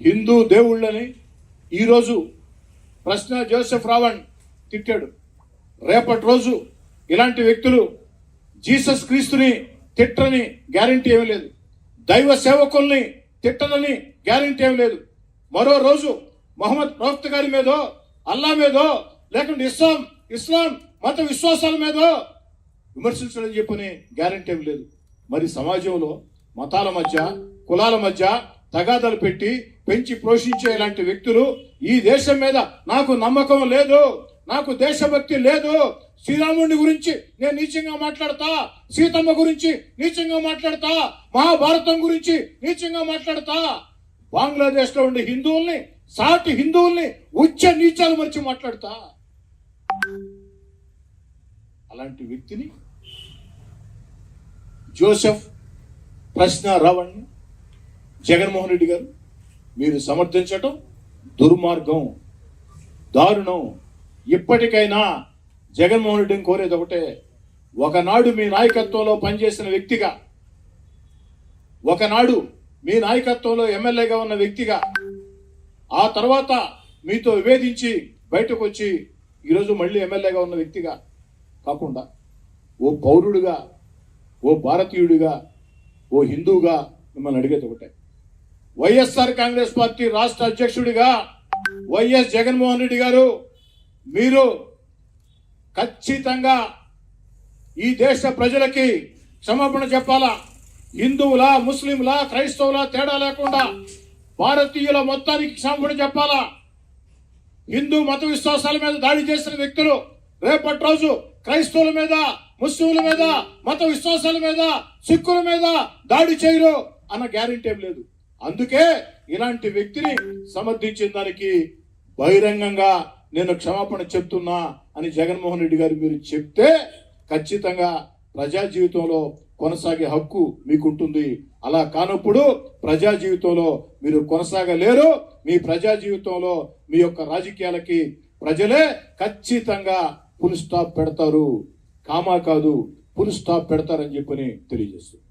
హిందూ దేవుళ్ళని ఈరోజు ప్రశ్న జోసెఫ్ రావణ్ తిట్టాడు. రేపటి రోజు ఇలాంటి వ్యక్తులు జీసస్ క్రీస్తుని తిట్టని గ్యారంటీ ఏమీ లేదు. దైవ సేవకుల్ని తిట్టనని గ్యారంటీ ఏమీ లేదు. మరో రోజు మహమ్మద్ ప్రవక్త గారి మీదో, అల్లా మీదో, లేకుంటే ఇస్లాం మత విశ్వాసాల మీదో విమర్శించడం చెప్పని గ్యారంటీ ఏమీ లేదు. మరి సమాజంలో మతాల మధ్య, కులాల మధ్య తగాదాలు పెట్టి పెంచి పోషించే ఇలాంటి వ్యక్తులు ఈ దేశం మీద నాకు నమ్మకం లేదు, నాకు దేశభక్తి లేదు, శ్రీరాముడి గురించి నేను నీచంగా మాట్లాడతా, సీతమ్మ గురించి నీచంగా మాట్లాడతా, మహాభారతం గురించి నీచంగా మాట్లాడతా, బంగ్లాదేశ్ లో ఉండే హిందువుల్ని, సాటి హిందువుల్ని ఉచ్చ నీచాలు మరిచి మాట్లాడతా, అలాంటి వ్యక్తిని జోసెఫ్ ప్రశ్న రావణ్ జగన్మోహన్ రెడ్డి గారు మీరు సమర్థించటం దుర్మార్గం, దారుణం. ఇప్పటికైనా జగన్మోహన్ రెడ్డిని కోరేది ఒకటే, ఒకనాడు మీ నాయకత్వంలో పనిచేసిన వ్యక్తిగా, ఒకనాడు మీ నాయకత్వంలో ఎమ్మెల్యేగా ఉన్న వ్యక్తిగా, ఆ తర్వాత మీతో విభేదించి బయటకు వచ్చి ఈరోజు మళ్ళీ ఎమ్మెల్యేగా ఉన్న వ్యక్తిగా కాకుండా ఓ పౌరుడిగా, ఓ భారతీయుడిగా, ఓ హిందూగా మిమ్మల్ని అడిగేది ఒకటే, వైఎస్ఆర్ కాంగ్రెస్ పార్టీ రాష్ట్ర అధ్యక్షుడిగా వైఎస్ జగన్మోహన్ రెడ్డి గారు మీరు ఖచ్చితంగా ఈ దేశ ప్రజలకి క్షమాపణ చెప్పాలా. హిందువుల, ముస్లింల, క్రైస్తవుల తేడా లేకుండా భారతీయుల మొత్తానికి క్షమాపణ చెప్పాలా. హిందూ మత విశ్వాసాల మీద దాడి చేసిన వ్యక్తులు రేపటి రోజు క్రైస్తవుల మీద, ముస్లింల మీద, మత విశ్వాసాల మీద, సిక్కుల మీద దాడి చేయరు అన్న గ్యారెంటీ ఏం లేదు. అందుకే ఇలాంటి వ్యక్తిని సమర్థించిన దానికి బహిరంగంగా నేను క్షమాపణ చెప్తున్నా అని జగన్మోహన్ రెడ్డి గారు మీరు చెప్తే ఖచ్చితంగా ప్రజా జీవితంలో కొనసాగే హక్కు మీకుంటుంది. అలా కానప్పుడు ప్రజా జీవితంలో మీరు కొనసాగలేరు. మీ ప్రజా జీవితంలో మీ యొక్క రాజకీయాలకి ప్రజలే ఖచ్చితంగా ఫుల్ స్టాప్ పెడతారు, కామా కాదు ఫుల్ స్టాప్ పెడతారని చెప్పని తెలియజేస్తుంది.